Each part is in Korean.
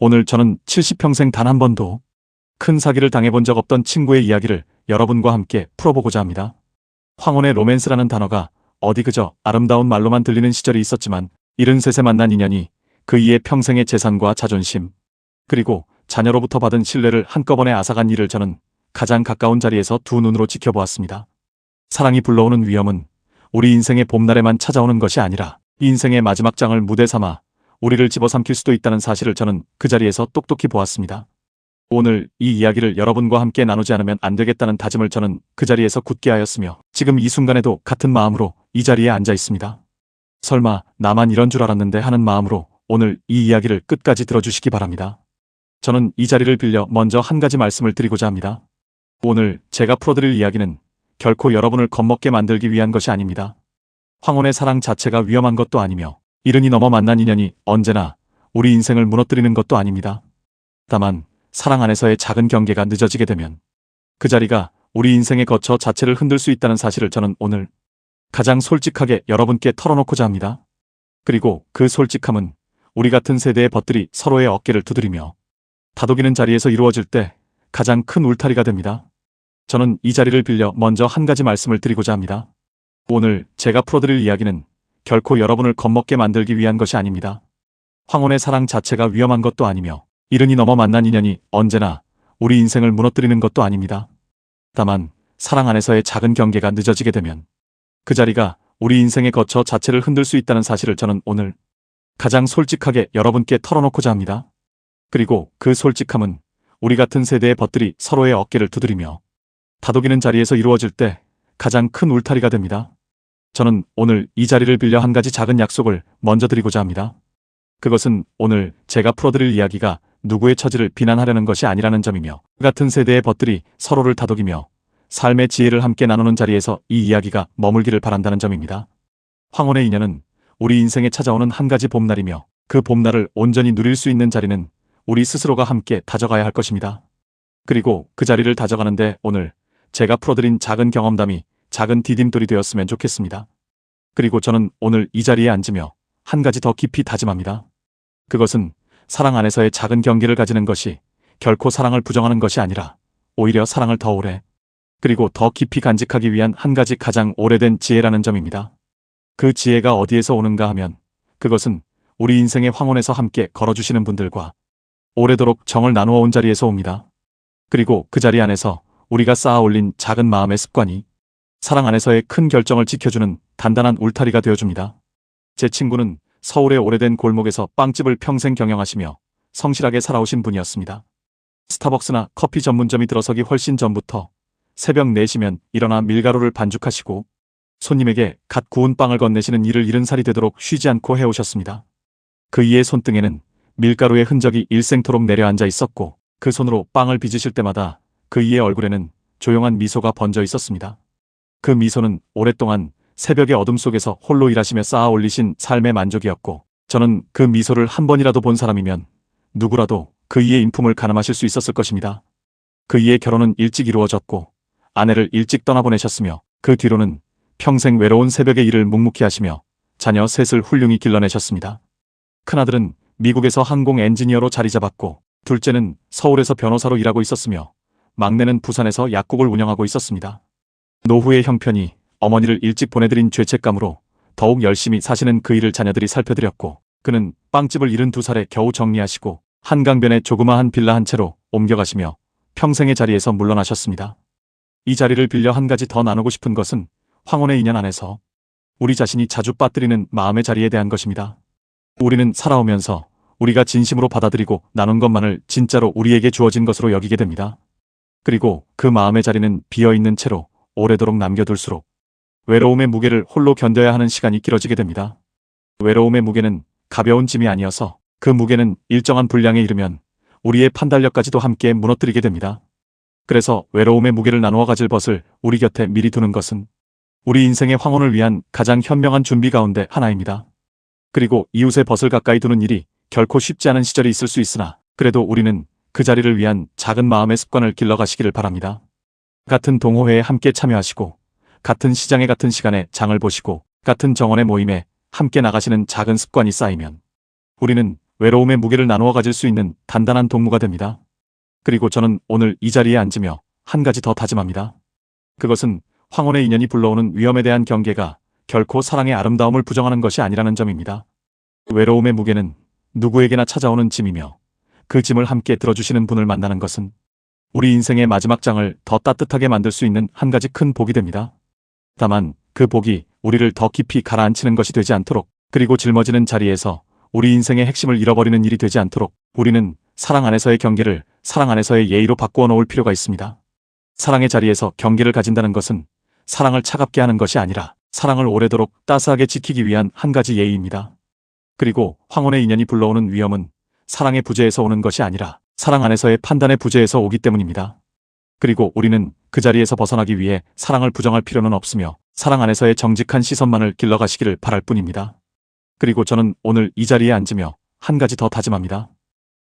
오늘 저는 70평생 단 한 번도 큰 사기를 당해본 적 없던 친구의 이야기를 여러분과 함께 풀어보고자 합니다. 황혼의 로맨스라는 단어가 어디 그저 아름다운 말로만 들리는 시절이 있었지만 73세 만난 인연이 그 이의 평생의 재산과 자존심, 그리고 자녀로부터 받은 신뢰를 한꺼번에 앗아간 일을 저는 가장 가까운 자리에서 두 눈으로 지켜보았습니다. 사랑이 불러오는 위험은 우리 인생의 봄날에만 찾아오는 것이 아니라 인생의 마지막 장을 무대 삼아 우리를 집어삼킬 수도 있다는 사실을 저는 그 자리에서 똑똑히 보았습니다. 오늘 이 이야기를 여러분과 함께 나누지 않으면 안 되겠다는 다짐을 저는 그 자리에서 굳게 하였으며 지금 이 순간에도 같은 마음으로 이 자리에 앉아 있습니다. 설마 나만 이런 줄 알았는데 하는 마음으로 오늘 이 이야기를 끝까지 들어주시기 바랍니다. 저는 이 자리를 빌려 먼저 한 가지 말씀을 드리고자 합니다. 오늘 제가 풀어드릴 이야기는 결코 여러분을 겁먹게 만들기 위한 것이 아닙니다. 황혼의 사랑 자체가 위험한 것도 아니며 70이 넘어 만난 인연이 언제나 우리 인생을 무너뜨리는 것도 아닙니다. 다만 사랑 안에서의 작은 경계가 늦어지게 되면 그 자리가 우리 인생의 거처 자체를 흔들 수 있다는 사실을 저는 오늘 가장 솔직하게 여러분께 털어놓고자 합니다. 그리고 그 솔직함은 우리 같은 세대의 벗들이 서로의 어깨를 두드리며 다독이는 자리에서 이루어질 때 가장 큰 울타리가 됩니다. 저는 이 자리를 빌려 먼저 한 가지 말씀을 드리고자 합니다. 오늘 제가 풀어드릴 이야기는 결코 여러분을 겁먹게 만들기 위한 것이 아닙니다. 황혼의 사랑 자체가 위험한 것도 아니며 70이 넘어 만난 인연이 언제나 우리 인생을 무너뜨리는 것도 아닙니다. 다만 사랑 안에서의 작은 경계가 늦어지게 되면 그 자리가 우리 인생의 거처 자체를 흔들 수 있다는 사실을 저는 오늘 가장 솔직하게 여러분께 털어놓고자 합니다. 그리고 그 솔직함은 우리 같은 세대의 벗들이 서로의 어깨를 두드리며 다독이는 자리에서 이루어질 때 가장 큰 울타리가 됩니다. 저는 오늘 이 자리를 빌려 한 가지 작은 약속을 먼저 드리고자 합니다. 그것은 오늘 제가 풀어드릴 이야기가 누구의 처지를 비난하려는 것이 아니라는 점이며 그 같은 세대의 벗들이 서로를 다독이며 삶의 지혜를 함께 나누는 자리에서 이 이야기가 머물기를 바란다는 점입니다. 황혼의 인연은 우리 인생에 찾아오는 한 가지 봄날이며 그 봄날을 온전히 누릴 수 있는 자리는 우리 스스로가 함께 다져가야 할 것입니다. 그리고 그 자리를 다져가는데 오늘 제가 풀어드린 작은 경험담이 작은 디딤돌이 되었으면 좋겠습니다. 그리고 저는 오늘 이 자리에 앉으며 한 가지 더 깊이 다짐합니다. 그것은 사랑 안에서의 작은 경계를 가지는 것이 결코 사랑을 부정하는 것이 아니라 오히려 사랑을 더 오래 그리고 더 깊이 간직하기 위한 한 가지 가장 오래된 지혜라는 점입니다. 그 지혜가 어디에서 오는가 하면 그것은 우리 인생의 황혼에서 함께 걸어주시는 분들과 오래도록 정을 나누어 온 자리에서 옵니다. 그리고 그 자리 안에서 우리가 쌓아 올린 작은 마음의 습관이 사랑 안에서의 큰 결정을 지켜주는 단단한 울타리가 되어줍니다. 제 친구는 서울의 오래된 골목에서 빵집을 평생 경영하시며 성실하게 살아오신 분이었습니다. 스타벅스나 커피 전문점이 들어서기 훨씬 전부터 새벽 4시면 일어나 밀가루를 반죽하시고 손님에게 갓 구운 빵을 건네시는 일을 70살이 되도록 쉬지 않고 해오셨습니다. 그 이의 손등에는 밀가루의 흔적이 일생토록 내려앉아 있었고 그 손으로 빵을 빚으실 때마다 그 이의 얼굴에는 조용한 미소가 번져 있었습니다. 그 미소는 오랫동안 새벽의 어둠 속에서 홀로 일하시며 쌓아 올리신 삶의 만족이었고 저는 그 미소를 한 번이라도 본 사람이면 누구라도 그 이의 인품을 가늠하실 수 있었을 것입니다. 그 이의 결혼은 일찍 이루어졌고 아내를 일찍 떠나보내셨으며 그 뒤로는 평생 외로운 새벽의 일을 묵묵히 하시며 자녀 셋을 훌륭히 길러내셨습니다. 큰아들은 미국에서 항공 엔지니어로 자리 잡았고 둘째는 서울에서 변호사로 일하고 있었으며 막내는 부산에서 약국을 운영하고 있었습니다. 노후의 형편이 어머니를 일찍 보내드린 죄책감으로 더욱 열심히 사시는 그 일을 자녀들이 살펴드렸고 그는 빵집을 72살에 겨우 정리하시고 한강변에 조그마한 빌라 한 채로 옮겨가시며 평생의 자리에서 물러나셨습니다. 이 자리를 빌려 한 가지 더 나누고 싶은 것은 황혼의 인연 안에서 우리 자신이 자주 빠뜨리는 마음의 자리에 대한 것입니다. 우리는 살아오면서 우리가 진심으로 받아들이고 나눈 것만을 진짜로 우리에게 주어진 것으로 여기게 됩니다. 그리고 그 마음의 자리는 비어있는 채로 오래도록 남겨둘수록 외로움의 무게를 홀로 견뎌야 하는 시간이 길어지게 됩니다. 외로움의 무게는 가벼운 짐이 아니어서 그 무게는 일정한 분량에 이르면 우리의 판단력까지도 함께 무너뜨리게 됩니다. 그래서 외로움의 무게를 나누어 가질 벗을 우리 곁에 미리 두는 것은 우리 인생의 황혼을 위한 가장 현명한 준비 가운데 하나입니다. 그리고 이웃의 벗을 가까이 두는 일이 결코 쉽지 않은 시절이 있을 수 있으나 그래도 우리는 그 자리를 위한 작은 마음의 습관을 길러가시기를 바랍니다. 같은 동호회에 함께 참여하시고 같은 시장에 같은 시간에 장을 보시고 같은 정원의 모임에 함께 나가시는 작은 습관이 쌓이면 우리는 외로움의 무게를 나누어 가질 수 있는 단단한 동무가 됩니다. 그리고 저는 오늘 이 자리에 앉으며 한 가지 더 다짐합니다. 그것은 황혼의 인연이 불러오는 위험에 대한 경계가 결코 사랑의 아름다움을 부정하는 것이 아니라는 점입니다. 외로움의 무게는 누구에게나 찾아오는 짐이며 그 짐을 함께 들어주시는 분을 만나는 것은 우리 인생의 마지막 장을 더 따뜻하게 만들 수 있는 한 가지 큰 복이 됩니다. 다만 그 복이 우리를 더 깊이 가라앉히는 것이 되지 않도록, 그리고 짊어지는 자리에서 우리 인생의 핵심을 잃어버리는 일이 되지 않도록 우리는 사랑 안에서의 경계를 사랑 안에서의 예의로 바꾸어 놓을 필요가 있습니다. 사랑의 자리에서 경계를 가진다는 것은 사랑을 차갑게 하는 것이 아니라 사랑을 오래도록 따스하게 지키기 위한 한 가지 예의입니다. 그리고 황혼의 인연이 불러오는 위험은 사랑의 부재에서 오는 것이 아니라 사랑 안에서의 판단의 부재에서 오기 때문입니다. 그리고 우리는 그 자리에서 벗어나기 위해 사랑을 부정할 필요는 없으며 사랑 안에서의 정직한 시선만을 길러가시기를 바랄 뿐입니다. 그리고 저는 오늘 이 자리에 앉으며 한 가지 더 다짐합니다.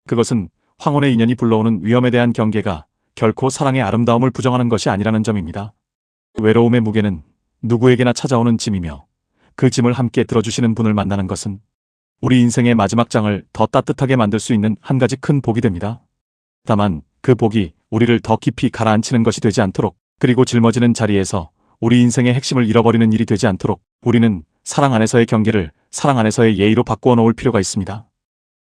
그것은 황혼의 인연이 불러오는 위험에 대한 경계가 결코 사랑의 아름다움을 부정하는 것이 아니라는 점입니다. 외로움의 무게는 누구에게나 찾아오는 짐이며 그 짐을 함께 들어주시는 분을 만나는 것은 우리 인생의 마지막 장을 더 따뜻하게 만들 수 있는 한 가지 큰 복이 됩니다. 다만 그 복이 우리를 더 깊이 가라앉히는 것이 되지 않도록, 그리고 짊어지는 자리에서 우리 인생의 핵심을 잃어버리는 일이 되지 않도록 우리는 사랑 안에서의 경계를 사랑 안에서의 예의로 바꾸어 놓을 필요가 있습니다.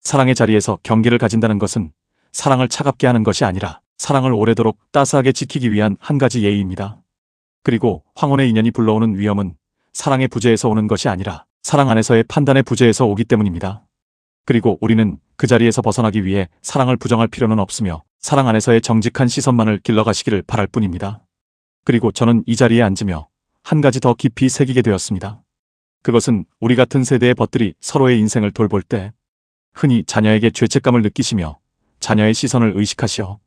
사랑의 자리에서 경계를 가진다는 것은 사랑을 차갑게 하는 것이 아니라 사랑을 오래도록 따스하게 지키기 위한 한 가지 예의입니다. 그리고 황혼의 인연이 불러오는 위험은 사랑의 부재에서 오는 것이 아니라 사랑 안에서의 판단의 부재에서 오기 때문입니다. 그리고 우리는 그 자리에서 벗어나기 위해 사랑을 부정할 필요는 없으며 사랑 안에서의 정직한 시선만을 길러가시기를 바랄 뿐입니다. 그리고 저는 이 자리에 앉으며 한 가지 더 깊이 새기게 되었습니다. 그것은 우리 같은 세대의 벗들이 서로의 인생을 돌볼 때 흔히 자녀에게 죄책감을 느끼시며 자녀의 시선을 의식하시어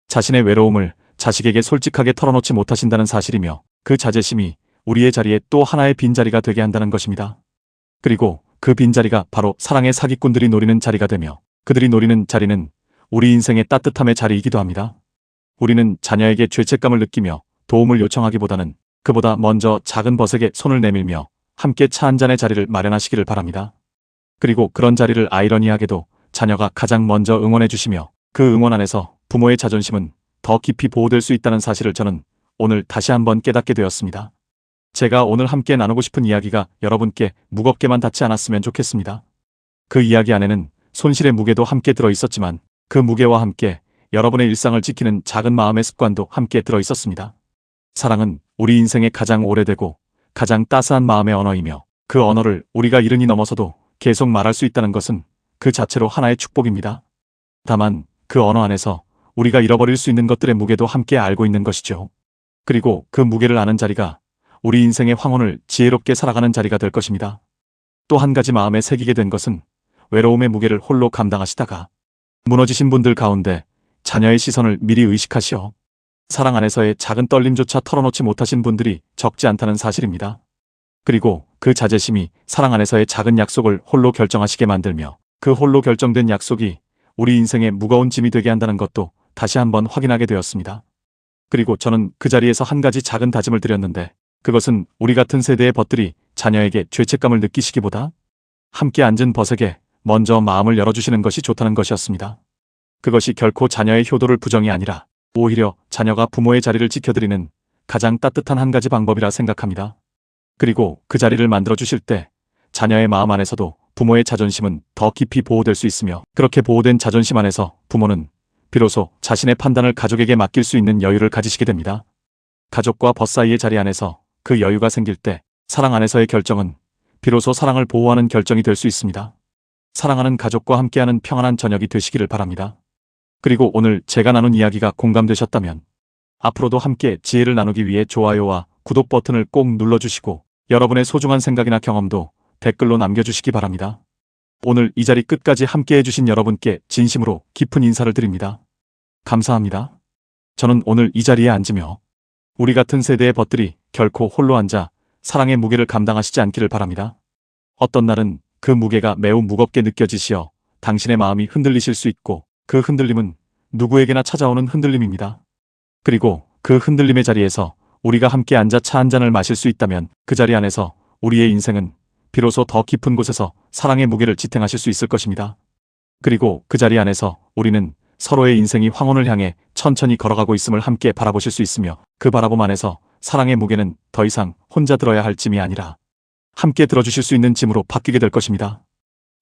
자신의 외로움을 자식에게 솔직하게 털어놓지 못하신다는 사실이며 그 자제심이 우리의 자리에 또 하나의 빈자리가 되게 한다는 것입니다. 그리고 그 빈자리가 바로 사랑의 사기꾼들이 노리는 자리가 되며 그들이 노리는 자리는 우리 인생의 따뜻함의 자리이기도 합니다. 우리는 자녀에게 죄책감을 느끼며 도움을 요청하기보다는 그보다 먼저 작은 벗에게 손을 내밀며 함께 차 한 잔의 자리를 마련하시기를 바랍니다. 그리고 그런 자리를 아이러니하게도 자녀가 가장 먼저 응원해 주시며 그 응원 안에서 부모의 자존심은 더 깊이 보호될 수 있다는 사실을 저는 오늘 다시 한번 깨닫게 되었습니다. 제가 오늘 함께 나누고 싶은 이야기가 여러분께 무겁게만 닿지 않았으면 좋겠습니다. 그 이야기 안에는 손실의 무게도 함께 들어있었지만 그 무게와 함께 여러분의 일상을 지키는 작은 마음의 습관도 함께 들어있었습니다. 사랑은 우리 인생의 가장 오래되고 가장 따스한 마음의 언어이며 그 언어를 우리가 잃으니 넘어서도 계속 말할 수 있다는 것은 그 자체로 하나의 축복입니다. 다만 그 언어 안에서 우리가 잃어버릴 수 있는 것들의 무게도 함께 알고 있는 것이죠. 그리고 그 무게를 아는 자리가 우리 인생의 황혼을 지혜롭게 살아가는 자리가 될 것입니다. 또 한 가지 마음에 새기게 된 것은 외로움의 무게를 홀로 감당하시다가 무너지신 분들 가운데 자녀의 시선을 미리 의식하시어 사랑 안에서의 작은 떨림조차 털어놓지 못하신 분들이 적지 않다는 사실입니다. 그리고 그 자제심이 사랑 안에서의 작은 약속을 홀로 결정하시게 만들며 그 홀로 결정된 약속이 우리 인생의 무거운 짐이 되게 한다는 것도 다시 한번 확인하게 되었습니다. 그리고 저는 그 자리에서 한 가지 작은 다짐을 드렸는데 그것은 우리 같은 세대의 벗들이 자녀에게 죄책감을 느끼시기보다 함께 앉은 벗에게 먼저 마음을 열어주시는 것이 좋다는 것이었습니다. 그것이 결코 자녀의 효도를 부정이 아니라 오히려 자녀가 부모의 자리를 지켜드리는 가장 따뜻한 한 가지 방법이라 생각합니다. 그리고 그 자리를 만들어주실 때 자녀의 마음 안에서도 부모의 자존심은 더 깊이 보호될 수 있으며 그렇게 보호된 자존심 안에서 부모는 비로소 자신의 판단을 가족에게 맡길 수 있는 여유를 가지시게 됩니다. 가족과 벗 사이의 자리 안에서 그 여유가 생길 때 사랑 안에서의 결정은 비로소 사랑을 보호하는 결정이 될 수 있습니다. 사랑하는 가족과 함께하는 평안한 저녁이 되시기를 바랍니다. 그리고 오늘 제가 나눈 이야기가 공감되셨다면 앞으로도 함께 지혜를 나누기 위해 좋아요와 구독 버튼을 꼭 눌러주시고 여러분의 소중한 생각이나 경험도 댓글로 남겨주시기 바랍니다. 오늘 이 자리 끝까지 함께 해주신 여러분께 진심으로 깊은 인사를 드립니다. 감사합니다. 저는 오늘 이 자리에 앉으며 우리 같은 세대의 벗들이 결코 홀로 앉아 사랑의 무게를 감당하시지 않기를 바랍니다. 어떤 날은 그 무게가 매우 무겁게 느껴지시어 당신의 마음이 흔들리실 수 있고 그 흔들림은 누구에게나 찾아오는 흔들림입니다. 그리고 그 흔들림의 자리에서 우리가 함께 앉아 차 한 잔을 마실 수 있다면 그 자리 안에서 우리의 인생은 비로소 더 깊은 곳에서 사랑의 무게를 지탱하실 수 있을 것입니다. 그리고 그 자리 안에서 우리는 서로의 인생이 황혼을 향해 천천히 걸어가고 있음을 함께 바라보실 수 있으며, 그 바라봄 안에서 사랑의 무게는 더 이상 혼자 들어야 할 짐이 아니라 함께 들어주실 수 있는 짐으로 바뀌게 될 것입니다.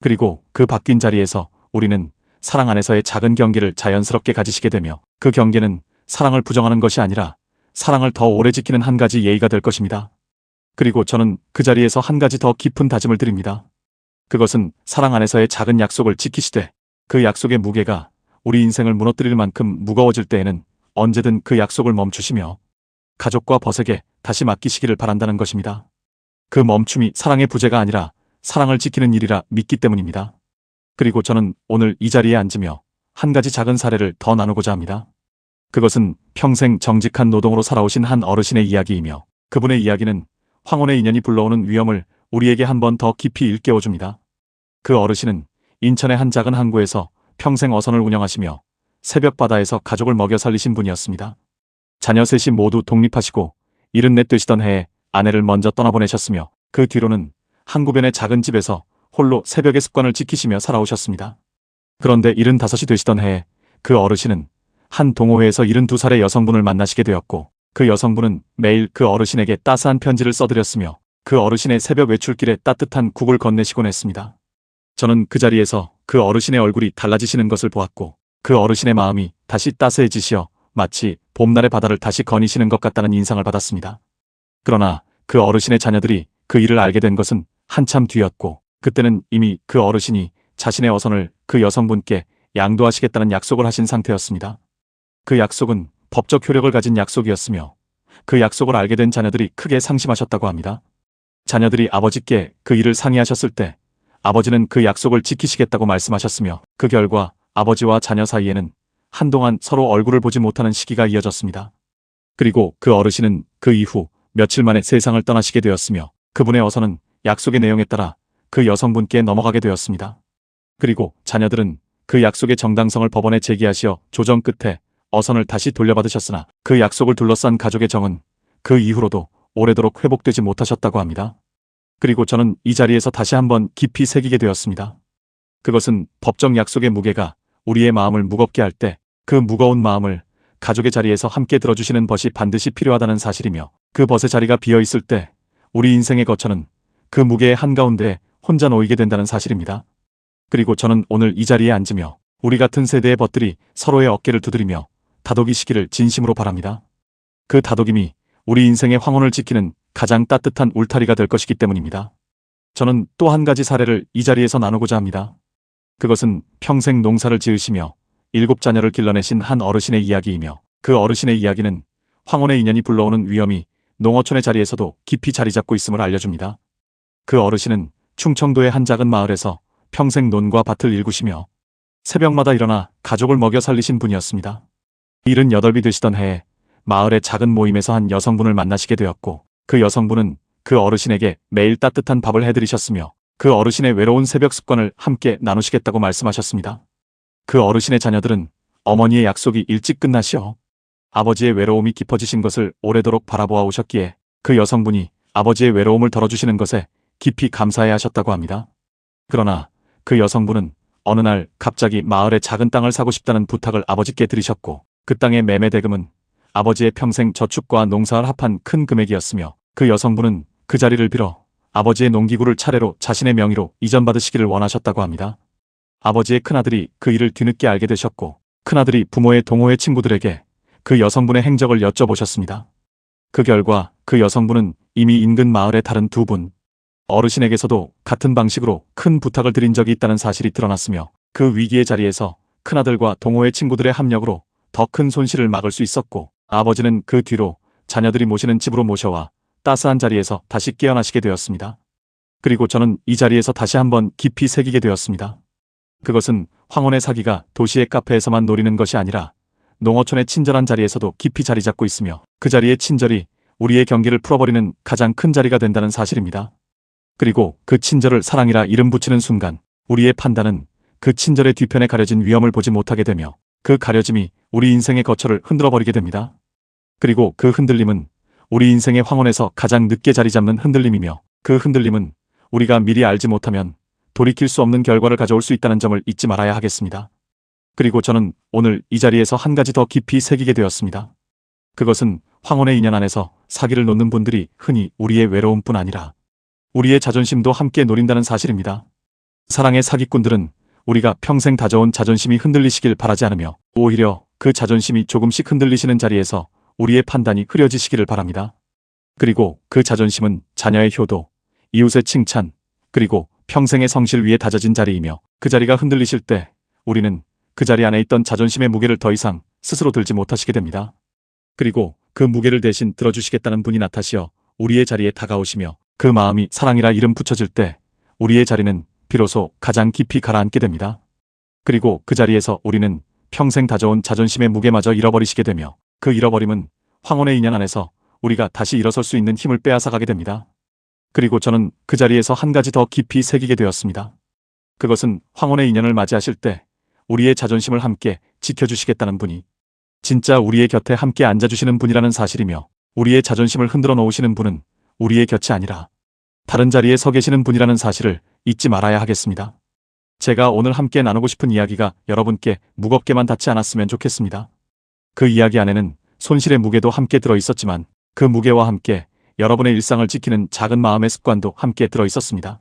그리고 그 바뀐 자리에서 우리는 사랑 안에서의 작은 경계를 자연스럽게 가지시게 되며, 그 경계는 사랑을 부정하는 것이 아니라 사랑을 더 오래 지키는 한 가지 예의가 될 것입니다. 그리고 저는 그 자리에서 한 가지 더 깊은 다짐을 드립니다. 그것은 사랑 안에서의 작은 약속을 지키시되, 그 약속의 무게가 우리 인생을 무너뜨릴 만큼 무거워질 때에는 언제든 그 약속을 멈추시며 가족과 벗에게 다시 맡기시기를 바란다는 것입니다. 그 멈춤이 사랑의 부재가 아니라 사랑을 지키는 일이라 믿기 때문입니다. 그리고 저는 오늘 이 자리에 앉으며 한 가지 작은 사례를 더 나누고자 합니다. 그것은 평생 정직한 노동으로 살아오신 한 어르신의 이야기이며, 그분의 이야기는 황혼의 인연이 불러오는 위험을 우리에게 한 번 더 깊이 일깨워줍니다. 그 어르신은 인천의 한 작은 항구에서 평생 어선을 운영하시며 새벽 바다에서 가족을 먹여 살리신 분이었습니다. 자녀 셋이 모두 독립하시고 74 되시던 해에 아내를 먼저 떠나보내셨으며, 그 뒤로는 항구변의 작은 집에서 홀로 새벽의 습관을 지키시며 살아오셨습니다. 그런데 75이 되시던 해에 그 어르신은 한 동호회에서 72살의 여성분을 만나시게 되었고, 그 여성분은 매일 그 어르신에게 따스한 편지를 써드렸으며 그 어르신의 새벽 외출길에 따뜻한 국을 건네시곤 했습니다. 저는 그 자리에서 그 어르신의 얼굴이 달라지시는 것을 보았고, 그 어르신의 마음이 다시 따스해지시어 마치 봄날의 바다를 다시 거니시는 것 같다는 인상을 받았습니다. 그러나 그 어르신의 자녀들이 그 일을 알게 된 것은 한참 뒤였고, 그때는 이미 그 어르신이 자신의 어선을 그 여성분께 양도하시겠다는 약속을 하신 상태였습니다. 그 약속은 법적 효력을 가진 약속이었으며, 그 약속을 알게 된 자녀들이 크게 상심하셨다고 합니다. 자녀들이 아버지께 그 일을 상의하셨을 때 아버지는 그 약속을 지키시겠다고 말씀하셨으며, 그 결과 아버지와 자녀 사이에는 한동안 서로 얼굴을 보지 못하는 시기가 이어졌습니다. 그리고 그 어르신은 그 이후 며칠 만에 세상을 떠나시게 되었으며, 그분의 어선은 약속의 내용에 따라 그 여성분께 넘어가게 되었습니다. 그리고 자녀들은 그 약속의 정당성을 법원에 제기하시어 조정 끝에 어선을 다시 돌려받으셨으나, 그 약속을 둘러싼 가족의 정은 그 이후로도 오래도록 회복되지 못하셨다고 합니다. 그리고 저는 이 자리에서 다시 한번 깊이 새기게 되었습니다. 그것은 법적 약속의 무게가 우리의 마음을 무겁게 할 때 그 무거운 마음을 가족의 자리에서 함께 들어주시는 벗이 반드시 필요하다는 사실이며, 그 벗의 자리가 비어있을 때 우리 인생의 거처는 그 무게의 한가운데에 혼자 놓이게 된다는 사실입니다. 그리고 저는 오늘 이 자리에 앉으며 우리 같은 세대의 벗들이 서로의 어깨를 두드리며 다독이시기를 진심으로 바랍니다. 그 다독임이 우리 인생의 황혼을 지키는 가장 따뜻한 울타리가 될 것이기 때문입니다. 저는 또 한 가지 사례를 이 자리에서 나누고자 합니다. 그것은 평생 농사를 지으시며 7자녀를 길러내신 한 어르신의 이야기이며, 그 어르신의 이야기는 황혼의 인연이 불러오는 위험이 농어촌의 자리에서도 깊이 자리 잡고 있음을 알려줍니다. 그 어르신은 충청도의 한 작은 마을에서 평생 논과 밭을 일구시며 새벽마다 일어나 가족을 먹여 살리신 분이었습니다. 78이 되시던 해에 마을의 작은 모임에서 한 여성분을 만나시게 되었고, 그 여성분은 그 어르신에게 매일 따뜻한 밥을 해드리셨으며 그 어르신의 외로운 새벽 습관을 함께 나누시겠다고 말씀하셨습니다. 그 어르신의 자녀들은 어머니의 약속이 일찍 끝나시어 아버지의 외로움이 깊어지신 것을 오래도록 바라보아 오셨기에 그 여성분이 아버지의 외로움을 덜어주시는 것에 깊이 감사해 하셨다고 합니다. 그러나 그 여성분은 어느 날 갑자기 마을에 작은 땅을 사고 싶다는 부탁을 아버지께 드리셨고, 그 땅의 매매 대금은 아버지의 평생 저축과 농사를 합한 큰 금액이었으며, 그 여성분은 그 자리를 빌어 아버지의 농기구를 차례로 자신의 명의로 이전받으시기를 원하셨다고 합니다. 아버지의 큰아들이 그 일을 뒤늦게 알게 되셨고, 큰아들이 부모의 동호회 친구들에게 그 여성분의 행적을 여쭤보셨습니다. 그 결과 그 여성분은 이미 인근 마을의 다른 두 분 어르신에게서도 같은 방식으로 큰 부탁을 드린 적이 있다는 사실이 드러났으며, 그 위기의 자리에서 큰아들과 동호회 친구들의 합력으로 더 큰 손실을 막을 수 있었고, 아버지는 그 뒤로 자녀들이 모시는 집으로 모셔와 따스한 자리에서 다시 깨어나시게 되었습니다. 그리고 저는 이 자리에서 다시 한번 깊이 새기게 되었습니다. 그것은 황혼의 사기가 도시의 카페에서만 노리는 것이 아니라 농어촌의 친절한 자리에서도 깊이 자리 잡고 있으며, 그 자리의 친절이 우리의 경계를 풀어버리는 가장 큰 자리가 된다는 사실입니다. 그리고 그 친절을 사랑이라 이름 붙이는 순간 우리의 판단은 그 친절의 뒤편에 가려진 위험을 보지 못하게 되며, 그 가려짐이 우리 인생의 거처를 흔들어버리게 됩니다. 그리고 그 흔들림은 우리 인생의 황혼에서 가장 늦게 자리 잡는 흔들림이며, 그 흔들림은 우리가 미리 알지 못하면 돌이킬 수 없는 결과를 가져올 수 있다는 점을 잊지 말아야 하겠습니다. 그리고 저는 오늘 이 자리에서 한 가지 더 깊이 새기게 되었습니다. 그것은 황혼의 인연 안에서 사기를 놓는 분들이 흔히 우리의 외로움뿐 아니라 우리의 자존심도 함께 노린다는 사실입니다. 사랑의 사기꾼들은 우리가 평생 다져온 자존심이 흔들리시길 바라지 않으며 오히려 그 자존심이 조금씩 흔들리시는 자리에서 우리의 판단이 흐려지시기를 바랍니다. 그리고 그 자존심은 자녀의 효도, 이웃의 칭찬, 그리고 평생의 성실 위에 다져진 자리이며 그 자리가 흔들리실 때 우리는 그 자리 안에 있던 자존심의 무게를 더 이상 스스로 들지 못하시게 됩니다. 그리고 그 무게를 대신 들어주시겠다는 분이 나타시어 우리의 자리에 다가오시며 그 마음이 사랑이라 이름 붙여질 때 우리의 자리는 비로소 가장 깊이 가라앉게 됩니다. 그리고 그 자리에서 우리는 평생 다져온 자존심의 무게마저 잃어버리시게 되며 그 잃어버림은 황혼의 인연 안에서 우리가 다시 일어설 수 있는 힘을 빼앗아가게 됩니다. 그리고 저는 그 자리에서 한 가지 더 깊이 새기게 되었습니다. 그것은 황혼의 인연을 맞이하실 때 우리의 자존심을 함께 지켜주시겠다는 분이 진짜 우리의 곁에 함께 앉아주시는 분이라는 사실이며 우리의 자존심을 흔들어 놓으시는 분은 우리의 곁이 아니라 다른 자리에 서 계시는 분이라는 사실을 잊지 말아야 하겠습니다. 제가 오늘 함께 나누고 싶은 이야기가 여러분께 무겁게만 닿지 않았으면 좋겠습니다. 그 이야기 안에는 손실의 무게도 함께 들어 있었지만 그 무게와 함께 여러분의 일상을 지키는 작은 마음의 습관도 함께 들어 있었습니다.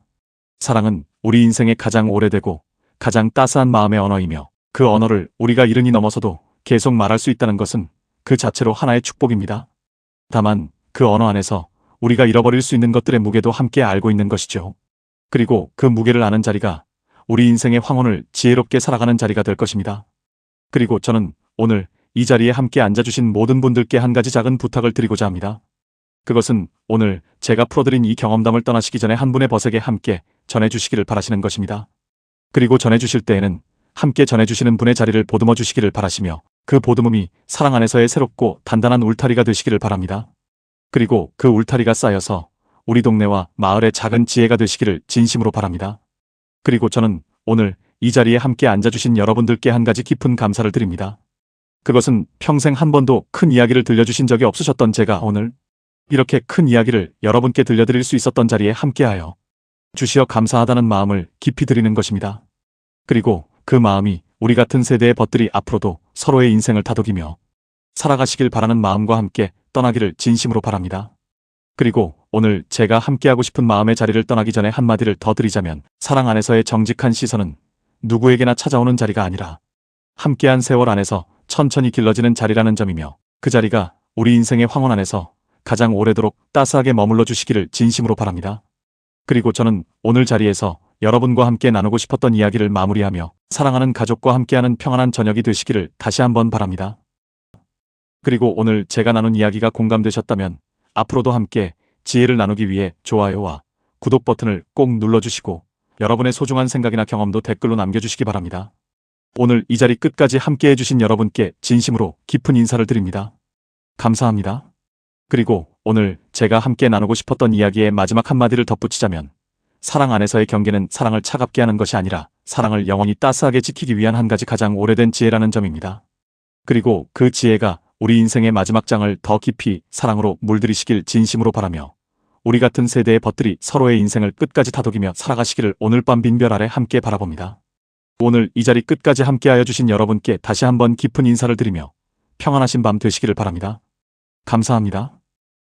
사랑은 우리 인생의 가장 오래되고 가장 따스한 마음의 언어이며 그 언어를 우리가 잃으니 넘어서도 계속 말할 수 있다는 것은 그 자체로 하나의 축복입니다. 다만 그 언어 안에서 우리가 잃어버릴 수 있는 것들의 무게도 함께 알고 있는 것이죠. 그리고 그 무게를 아는 자리가 우리 인생의 황혼을 지혜롭게 살아가는 자리가 될 것입니다. 그리고 저는 오늘 이 자리에 함께 앉아주신 모든 분들께 한 가지 작은 부탁을 드리고자 합니다. 그것은 오늘 제가 풀어드린 이 경험담을 떠나시기 전에 한 분의 벗에게 함께 전해주시기를 바라시는 것입니다. 그리고 전해주실 때에는 함께 전해주시는 분의 자리를 보듬어 주시기를 바라시며 그 보듬음이 사랑 안에서의 새롭고 단단한 울타리가 되시기를 바랍니다. 그리고 그 울타리가 쌓여서 우리 동네와 마을의 작은 지혜가 되시기를 진심으로 바랍니다. 그리고 저는 오늘 이 자리에 함께 앉아주신 여러분들께 한 가지 깊은 감사를 드립니다. 그것은 평생 한 번도 큰 이야기를 들려주신 적이 없으셨던 제가 오늘 이렇게 큰 이야기를 여러분께 들려드릴 수 있었던 자리에 함께하여 주시어 감사하다는 마음을 깊이 드리는 것입니다. 그리고 그 마음이 우리 같은 세대의 벗들이 앞으로도 서로의 인생을 다독이며 살아가시길 바라는 마음과 함께 떠나기를 진심으로 바랍니다. 그리고 오늘 제가 함께하고 싶은 마음의 자리를 떠나기 전에 한마디를 더 드리자면 사랑 안에서의 정직한 시선은 누구에게나 찾아오는 자리가 아니라 함께한 세월 안에서 천천히 길러지는 자리라는 점이며 그 자리가 우리 인생의 황혼 안에서 가장 오래도록 따스하게 머물러 주시기를 진심으로 바랍니다. 그리고 저는 오늘 자리에서 여러분과 함께 나누고 싶었던 이야기를 마무리하며 사랑하는 가족과 함께하는 평안한 저녁이 되시기를 다시 한번 바랍니다. 그리고 오늘 제가 나눈 이야기가 공감되셨다면 앞으로도 함께 지혜를 나누기 위해 좋아요와 구독 버튼을 꼭 눌러주시고 여러분의 소중한 생각이나 경험도 댓글로 남겨주시기 바랍니다. 오늘 이 자리 끝까지 함께 해주신 여러분께 진심으로 깊은 인사를 드립니다. 감사합니다. 그리고 오늘 제가 함께 나누고 싶었던 이야기의 마지막 한마디를 덧붙이자면 사랑 안에서의 경계는 사랑을 차갑게 하는 것이 아니라 사랑을 영원히 따스하게 지키기 위한 한 가지 가장 오래된 지혜라는 점입니다. 그리고 그 지혜가 우리 인생의 마지막 장을 더 깊이 사랑으로 물들이시길 진심으로 바라며 우리 같은 세대의 벗들이 서로의 인생을 끝까지 다독이며 살아가시기를 오늘 밤 빈별 아래 함께 바라봅니다. 오늘 이 자리 끝까지 함께하여 주신 여러분께 다시 한번 깊은 인사를 드리며 평안하신 밤 되시기를 바랍니다. 감사합니다.